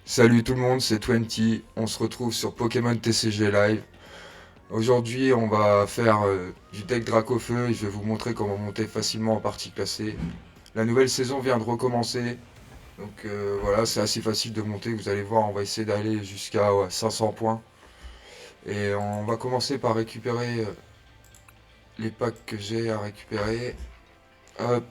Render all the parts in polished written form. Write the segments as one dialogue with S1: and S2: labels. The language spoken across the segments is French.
S1: Salut tout le monde, c'est 20. On se retrouve sur Pokémon TCG Live. Aujourd'hui, on va faire du deck Dracofeu et je vais vous montrer comment monter facilement en partie classée. La nouvelle saison vient de recommencer, donc voilà, c'est assez facile de monter. Vous allez voir, on va essayer d'aller jusqu'à 500 points. Et on va commencer par récupérer les packs que j'ai à récupérer. Hop,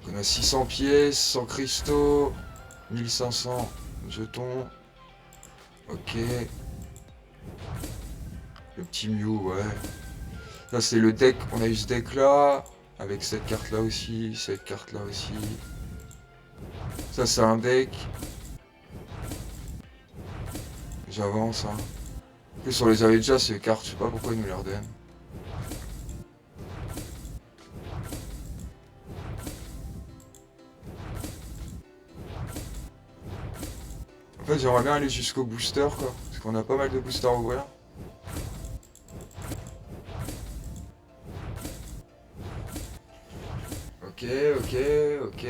S1: on a 600 pièces, 100 cristaux, 1500 jetons. Ok, le petit Mew, ouais. Ça c'est le deck, on a eu ce deck là, avec cette carte là aussi, cette carte là aussi. Ça c'est un deck. J'avance hein. En plus on les avait déjà ces cartes, je sais pas pourquoi ils nous les redonnent. En fait j'aimerais bien aller jusqu'au booster quoi, parce qu'on a pas mal de boosters à ouvrir. Ok, ok, ok.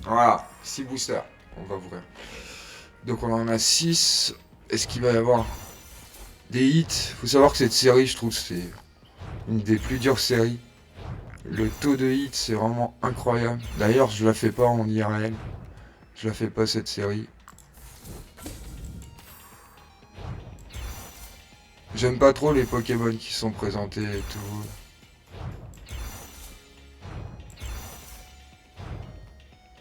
S1: Voilà, 6 boosters, on va ouvrir. Donc on en a 6. Est-ce qu'il va y avoir des hits? Faut savoir que cette série, je trouve, c'est une des plus dures séries. Le taux de hit, c'est vraiment incroyable. D'ailleurs, je la fais pas en IRL. Je la fais pas cette série. J'aime pas trop les Pokémon qui sont présentés et tout.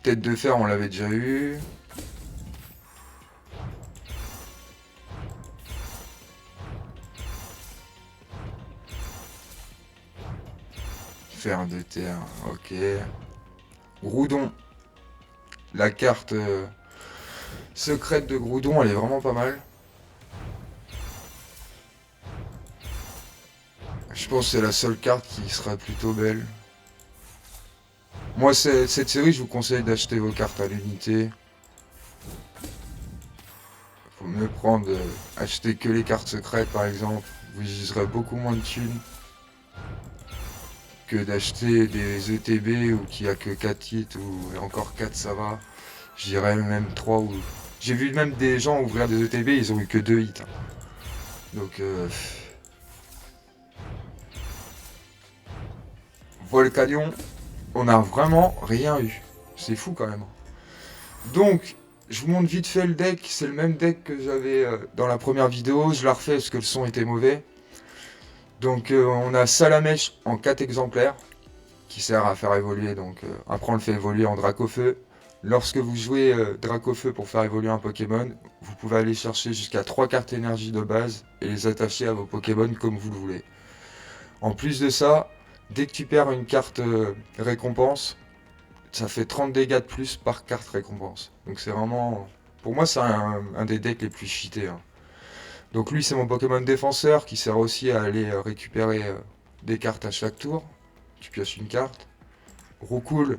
S1: Tête de fer, on l'avait déjà eu. Fer de terre, ok. Groudon. La carte secrète de Groudon, elle est vraiment pas mal. Je pense que c'est la seule carte qui sera plutôt belle. Moi, cette série, je vous conseille d'acheter vos cartes à l'unité. Faut mieux prendre, acheter que les cartes secrètes par exemple. Vous userez beaucoup moins de thunes que d'acheter des ETB ou qui a que 4 hits ou encore 4 ça va. Je dirais même 3 ou. J'ai vu même des gens ouvrir des ETB, ils ont eu que 2 hits. Donc Volcanion, on a vraiment rien eu. C'est fou quand même. Donc, je vous montre vite fait le deck. C'est le même deck que j'avais dans la première vidéo. Je la refais parce que le son était mauvais. Donc, on a Salamèche en 4 exemplaires qui sert à faire évoluer. Donc, après, on le fait évoluer en Dracofeu. Lorsque vous jouez Dracofeu pour faire évoluer un Pokémon, vous pouvez aller chercher jusqu'à 3 cartes énergie de base et les attacher à vos Pokémon comme vous le voulez. En plus de ça, dès que tu perds une carte récompense, ça fait 30 dégâts de plus par carte récompense. Donc c'est vraiment... Pour moi, c'est un des decks les plus cheatés, hein. Donc lui, c'est mon Pokémon défenseur qui sert aussi à aller récupérer des cartes à chaque tour. Tu pioches une carte. Roucoule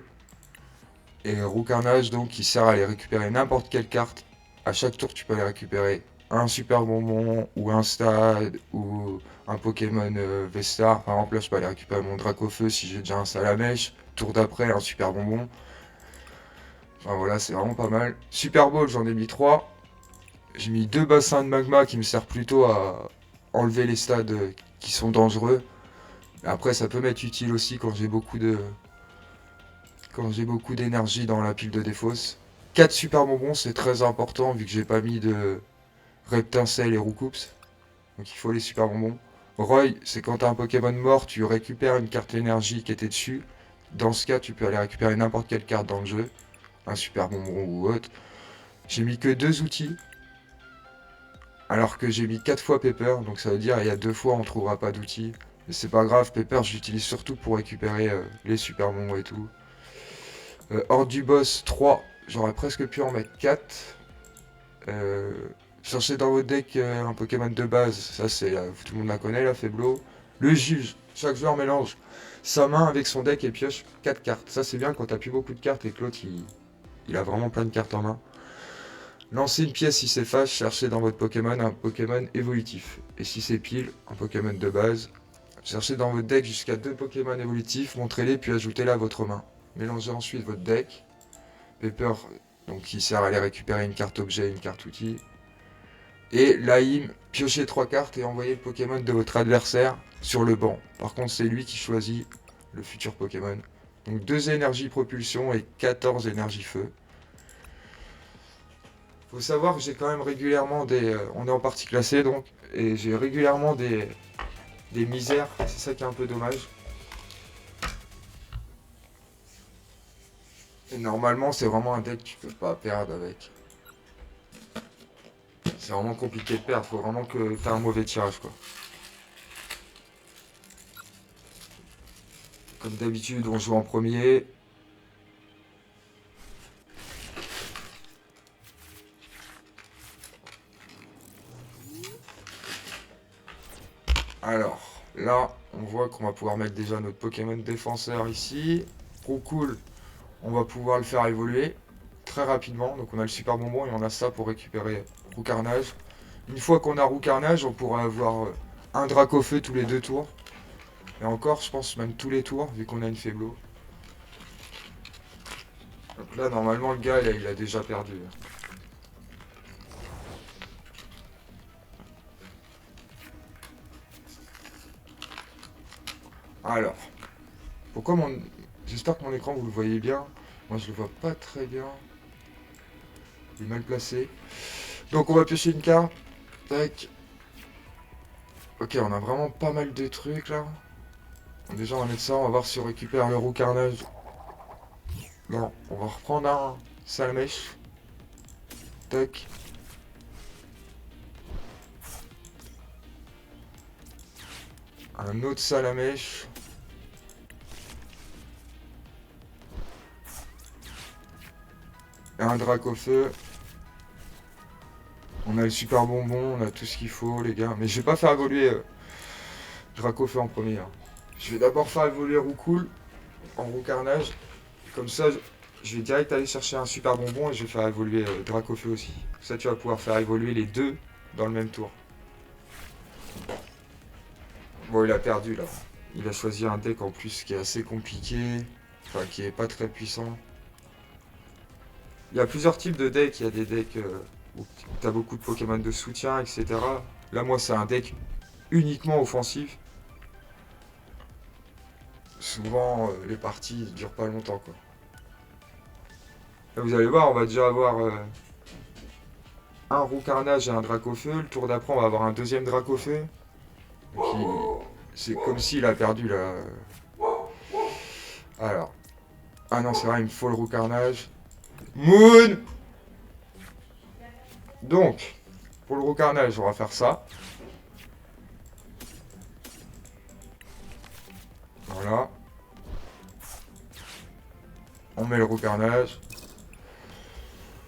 S1: et Roucarnage, donc, qui sert à aller récupérer n'importe quelle carte. À chaque tour, tu peux aller récupérer un super bonbon ou un stade ou un Pokémon Vestar. Par exemple, là, je peux aller récupérer mon Dracofeu si j'ai déjà un Salamèche. Tour d'après, un super bonbon. Enfin voilà, c'est vraiment pas mal. Super Ball, j'en ai mis 3. J'ai mis 2 bassins de magma qui me servent plutôt à enlever les stades qui sont dangereux. Mais après, ça peut m'être utile aussi quand j'ai beaucoup d'énergie dans la pile de défausse. 4 super bonbons, c'est très important vu que j'ai pas mis de Reptincelle et Roucoups. Donc il faut les super bonbons. Roy, c'est quand t'as un Pokémon mort, tu récupères une carte énergie qui était dessus. Dans ce cas, tu peux aller récupérer n'importe quelle carte dans le jeu. Un super bonbon ou autre. J'ai mis que 2 outils. Alors que j'ai mis 4 fois Pepper, donc ça veut dire il y a 2 fois on trouvera pas d'outils. Mais c'est pas grave, Pepper je l'utilise surtout pour récupérer les super bonbons et tout. Hors du boss 3, j'aurais presque pu en mettre 4. Euh, Cherchez dans votre deck un Pokémon de base, ça c'est tout le monde la connaît, la Faiblo. Le juge, chaque joueur mélange sa main avec son deck et pioche 4 cartes. Ça c'est bien quand t'as plus beaucoup de cartes et que l'autre il a vraiment plein de cartes en main. Lancez une pièce si c'est face, cherchez dans votre Pokémon un Pokémon évolutif. Et si c'est pile, un Pokémon de base. Cherchez dans votre deck jusqu'à 2 Pokémon évolutifs, montrez-les puis ajoutez-les à votre main. Mélangez ensuite votre deck. Pepper, donc qui sert à aller récupérer une carte objet, une carte outil. Et Laim, piochez 3 cartes et envoyez le Pokémon de votre adversaire sur le banc. Par contre, c'est lui qui choisit le futur Pokémon. Donc 2 énergies propulsion et 14 énergies feu. Faut savoir que j'ai quand même régulièrement des... on est en partie classé donc, et j'ai régulièrement des misères, c'est ça qui est un peu dommage. Et normalement, c'est vraiment un deck que tu peux pas perdre avec. C'est vraiment compliqué de perdre, faut vraiment que tu aies un mauvais tirage quoi. Comme d'habitude, on joue en premier. Alors, là, on voit qu'on va pouvoir mettre déjà notre Pokémon défenseur ici. Trop cool, on va pouvoir le faire évoluer très rapidement. Donc on a le super bonbon et on a ça pour récupérer Roucarnage. Une fois qu'on a Roucarnage, on pourra avoir un Dracofeu tous les 2 tours. Et encore, je pense même tous les tours, vu qu'on a une Faiblo. Donc là, normalement, le gars, là, il a déjà perdu. Alors, pourquoi mon... J'espère que mon écran, vous le voyez bien. Moi, je le vois pas très bien. Il est mal placé. Donc, on va piocher une carte. Tac. Ok, on a vraiment pas mal de trucs, là. Déjà, on va mettre ça. On va voir si on récupère le Roucarnage. Non, on va reprendre un Salamèche. Tac. Un autre Salamèche. Et un Dracofeu. On a le super bonbon, on a tout ce qu'il faut, les gars. Mais je vais pas faire évoluer Dracofeu en premier. Hein. Je vais d'abord faire évoluer Roucoule en Roucarnage. Comme ça, je vais direct aller chercher un super bonbon et je vais faire évoluer Dracofeu aussi. Comme ça, tu vas pouvoir faire évoluer les deux dans le même tour. Bon, il a perdu là. Il a choisi un deck en plus qui est assez compliqué. Enfin, qui est pas très puissant. Il y a plusieurs types de decks. Il y a des decks où tu as beaucoup de Pokémon de soutien, etc. Là, moi, c'est un deck uniquement offensif. Souvent, les parties ne durent pas longtemps, quoi. Là, vous allez voir, on va déjà avoir un Roucarnage et un Dracofeu. Le tour d'après, on va avoir un deuxième Dracofeu. C'est comme s'il a perdu là. Alors. Ah non, c'est vrai, il me faut le Roucarnage. Moon! Donc, pour le Roucarnage, on va faire ça. Voilà. On met le Roucarnage.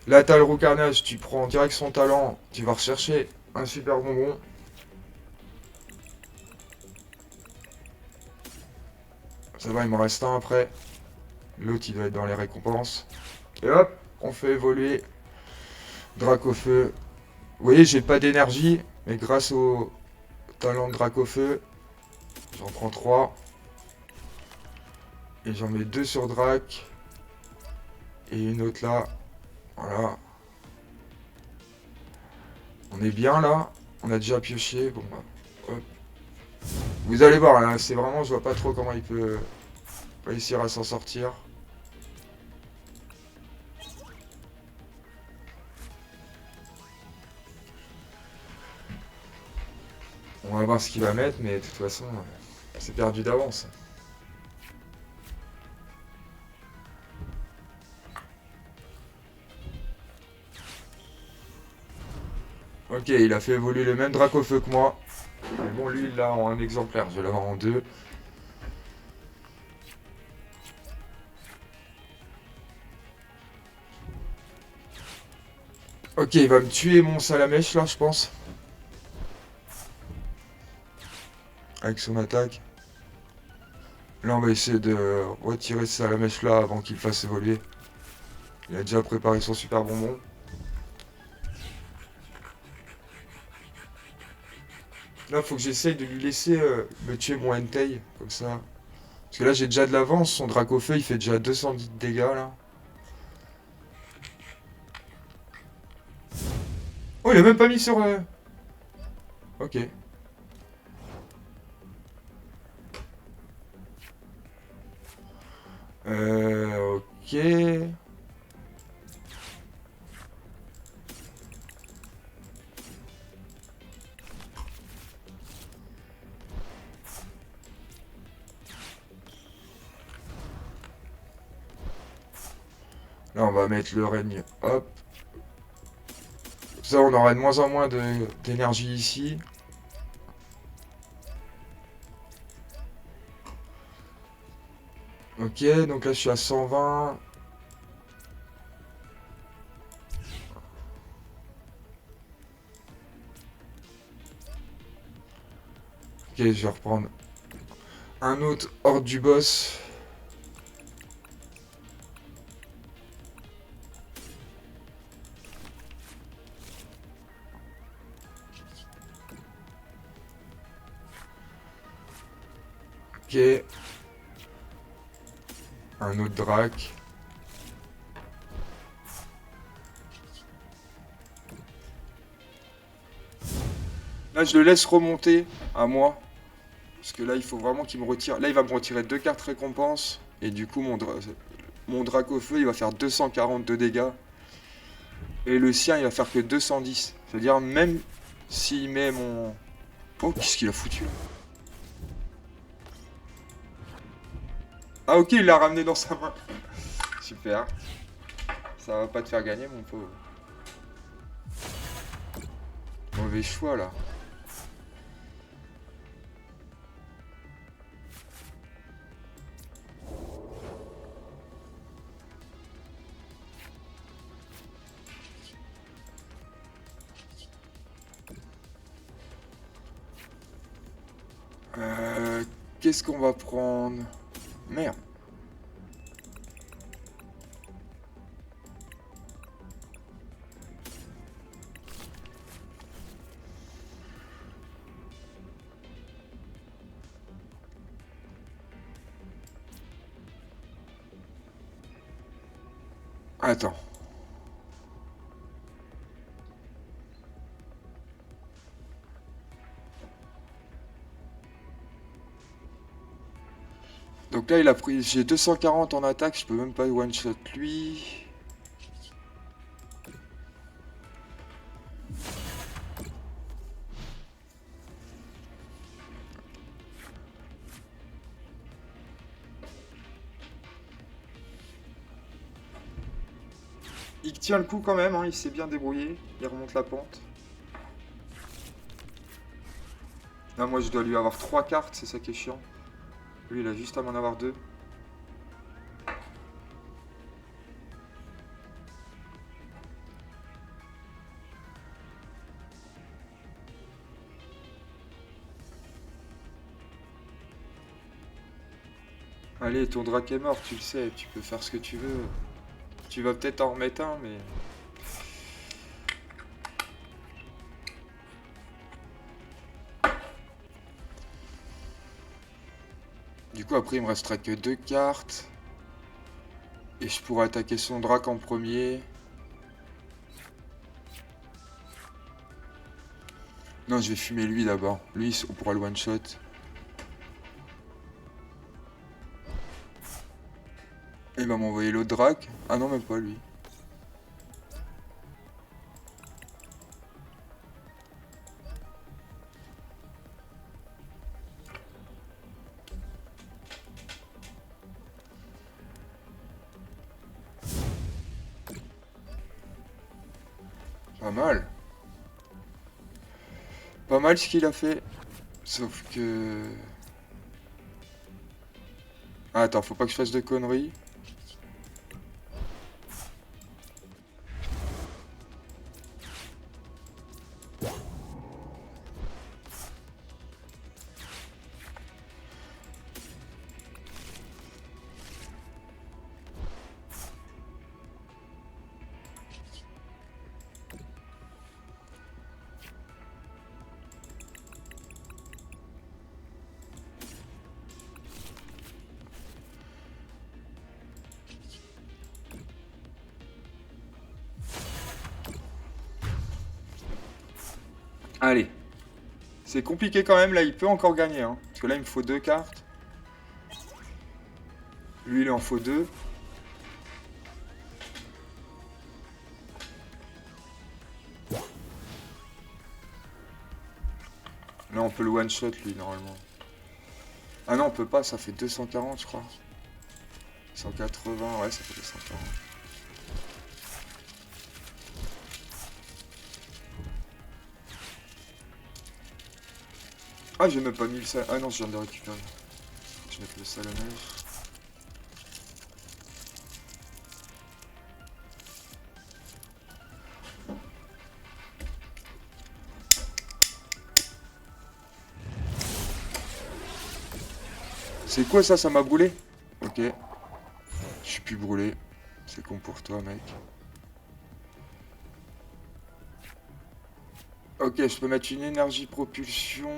S1: Là, t'as le Roucarnage, tu prends direct son talent, tu vas rechercher un super bonbon. Ça va, il m'en reste un après. L'autre, il doit être dans les récompenses. Et hop, on fait évoluer Dracofeu. Vous voyez, j'ai pas d'énergie, mais grâce au talent de Dracofeu, j'en prends 3. Et j'en mets 2 sur Drac. Et une autre là. Voilà. On est bien là. On a déjà pioché. Bon bah. Hop. Vous allez voir là, c'est vraiment, je vois pas trop comment il peut réussir à s'en sortir. On va voir ce qu'il va mettre, mais de toute façon, c'est perdu d'avance. Ok, il a fait évoluer le même Dracofeu que moi. Mais bon, lui, il l'a en un exemplaire. Je vais l'avoir en 2. Ok, il va me tuer mon Salamèche là, je pense. Avec son attaque. Là, on va essayer de retirer ce Salamèche là avant qu'il fasse évoluer. Il a déjà préparé son super bonbon. Là, faut que j'essaye de lui laisser me tuer mon Entei, comme ça. Parce que là, j'ai déjà de l'avance. Son Dracofeu, il fait déjà 210 de dégâts, là. Oh, il a même pas mis sur... Ok. Ok. Là, on va mettre le règne. Hop. Ça, on aura de moins en moins d'énergie ici. Ok, donc là, je suis à 120. Ok, je vais reprendre un autre hors du boss. Ok. Un autre drac. Là, je le laisse remonter à moi. Parce que là, il faut vraiment qu'il me retire. Là, il va me retirer 2 cartes récompense. Et du coup, mon drac au feu, il va faire 240 de dégâts. Et le sien, il va faire que 210. C'est-à-dire, même s'il met mon... Oh, qu'est-ce qu'il a foutu là? Ah, ok, il l'a ramené dans sa main. Super. Ça va pas te faire gagner, mon pauvre. Mauvais choix, là. Euh, Qu'est-ce qu'on va prendre? Merde. Attends. Donc là, il a pris... J'ai 240 en attaque, je peux même pas one-shot lui. Il tient le coup quand même, hein, il s'est bien débrouillé. Il remonte la pente. Là, moi, je dois lui avoir 3 cartes, c'est ça qui est chiant. Lui, il a juste à m'en avoir 2. Allez, ton drac est mort, tu le sais, tu peux faire ce que tu veux. Tu vas peut-être en remettre un, mais... Du coup, après, il me restera que 2 cartes. Et je pourrais attaquer son drac en premier. Non, je vais fumer lui d'abord. Lui, on pourra le one-shot. Il va m'envoyer l'autre drac. Ah non, même pas lui. Pas mal. Pas mal ce qu'il a fait. Sauf que... Ah, attends, faut pas que je fasse de conneries. Allez. C'est compliqué quand même, là, il peut encore gagner. Hein. Parce que là, il me faut 2 cartes. Lui, il en faut 2. Là, on peut le one-shot, lui, normalement. Ah non, on peut pas, ça fait 240, je crois. 180, ouais, ça fait 240. Ah, j'ai même pas mis le sal... Ah non, je viens de le récupérer. Je vais mettre le salonnage. C'est quoi ça? Ça m'a brûlé? Ok. Je suis plus brûlé. C'est con pour toi, mec. Ok, je peux mettre une énergie propulsion.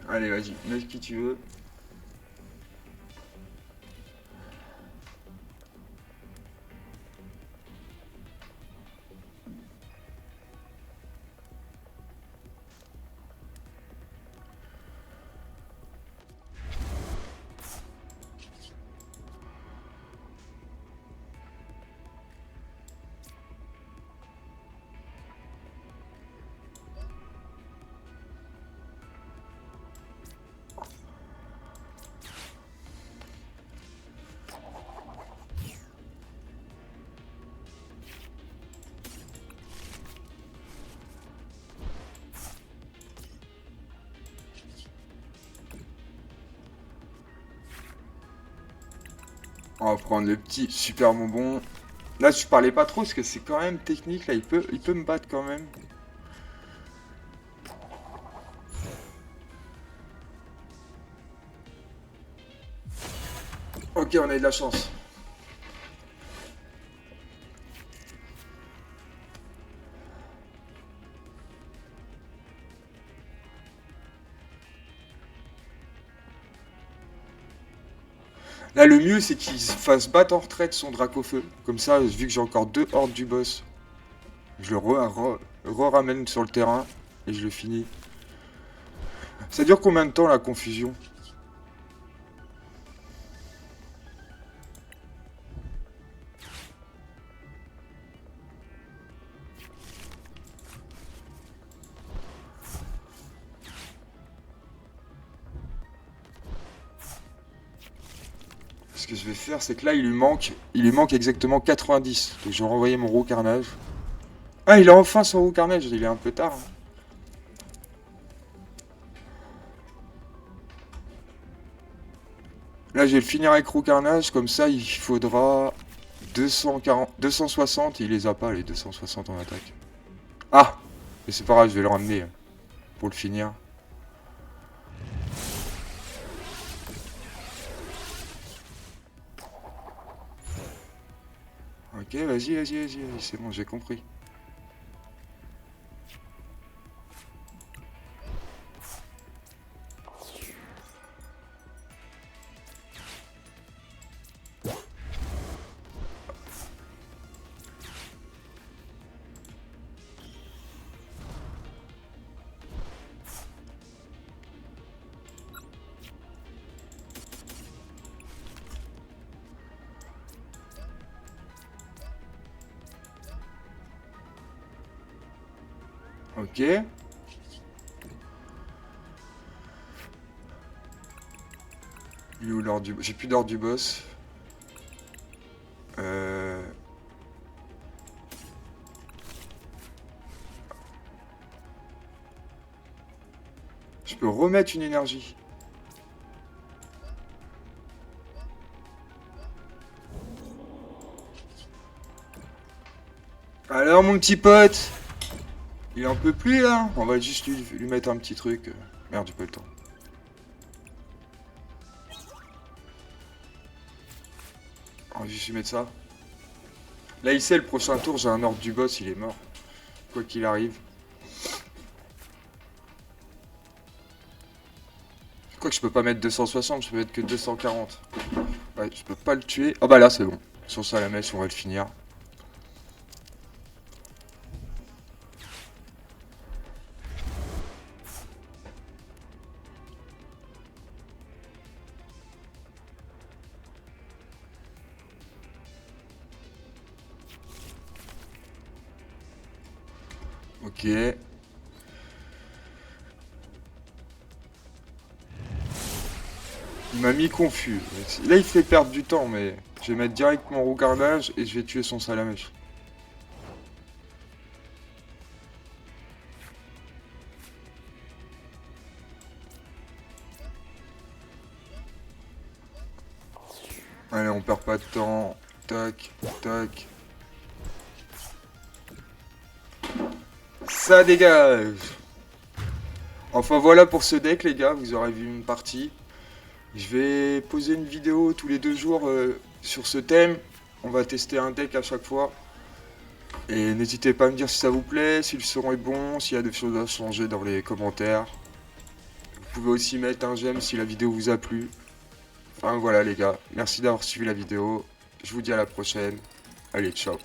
S1: Allez, vas-y, mets qui tu veux. On va prendre le petit super bonbon. Là, je parlais pas trop parce que c'est quand même technique. Là, il peut me battre quand même. Ok, on a eu de la chance. Là, le mieux, c'est qu'il fasse battre en retraite son Dracofeu. Comme ça, vu que j'ai encore 2 hordes du boss, je le re-ramène sur le terrain et je le finis. Ça dure combien de temps, la confusion? Ce que je vais faire, c'est que là, il lui manque exactement 90. Donc, je vais renvoyer mon roux carnage. Ah, il a enfin son roux carnage. Il est un peu tard. Hein. Là, je vais le finir avec roux carnage. Comme ça, il faudra 240, 260. Il les a pas, les 260 en attaque. Ah! Mais c'est pas grave, je vais le ramener pour le finir. Ok, vas-y, c'est bon, j'ai compris. Ok. Il est où l'ordre du... J'ai plus d'ordre du boss. Euh... Je peux remettre une énergie. Alors mon petit pote, il en peut plus là. On va juste lui mettre un petit truc. Merde, j'ai pas le temps. On va juste lui mettre ça. Là il sait le prochain tour j'ai un ordre du boss, il est mort. Quoi qu'il arrive. que je peux pas mettre 260, je peux mettre que 240. Ouais, je peux pas le tuer. Oh bah là c'est bon. Sur ça la mèche, on va le finir. Ok. Il m'a mis confus. Là il fait perdre du temps, mais je vais mettre direct mon roux carnage et je vais tuer son salamèche. Allez, on perd pas de temps. Tac, tac. Ça dégage. Enfin voilà pour ce deck les gars, vous aurez vu une partie. Je vais poser une vidéo tous les 2 jours sur ce thème. On va tester un deck à chaque fois. Et n'hésitez pas à me dire si ça vous plaît, si le son est bon, s'il y a des choses à changer dans les commentaires. Vous pouvez aussi mettre un j'aime si la vidéo vous a plu. Enfin voilà les gars, merci d'avoir suivi la vidéo. Je vous dis à la prochaine. Allez, ciao.